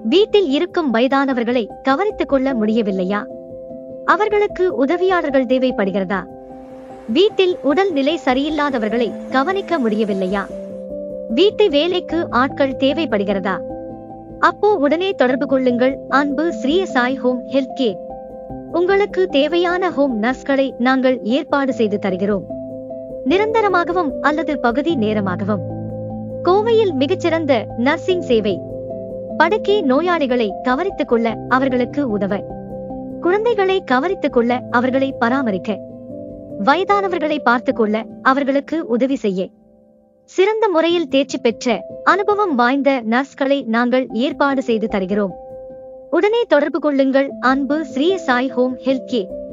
வீட்டில் இருக்கும் வயதானவர்களை கவனித்துக் கொள்ள முடியவில்லையா? அவர்களுக்கு உதவியாளர்கள் தேவைப்படுகிறதா? வீட்டில் உடல் நிலை சரியில்லாதவர்களை கவனிக்க முடியவில்லையா? வீட்டு வேலைக்கு ஆட்கள் தேவைப்படுகிறதா? அப்போ உடனே தொடர்பு கொள்ளுங்கள். Anbu Sri Sai home health care. உங்களுக்கு தேவையான ஹோம் நர்ஸ்களை நாங்கள் ஏற்பாடு செய்து தருகிறோம். நிரந்தரமாகவும் அல்லது பகுதி நேரமாகவும். கோவையில் மிகச்சிறந்த நர்சிங் சேவை. படுக்கை நோயாளிகளை கவனித்துக் கொள்ள, அவர்களுக்கு உதவ, குழந்தைகளை கவனித்துக் கொள்ள, அவர்களை பராமரிக்க, வயதானவர்களை பார்த்துக் கொள்ள, அவர்களுக்கு உதவி செய்ய சிறந்த முறையில் தேர்ச்சி பெற்ற அனுபவம் வாய்ந்த நர்ஸ்களை நாங்கள் ஏற்பாடு செய்து தருகிறோம். உடனே தொடர்பு கொள்ளுங்கள். Anbu Sri Sai home health care.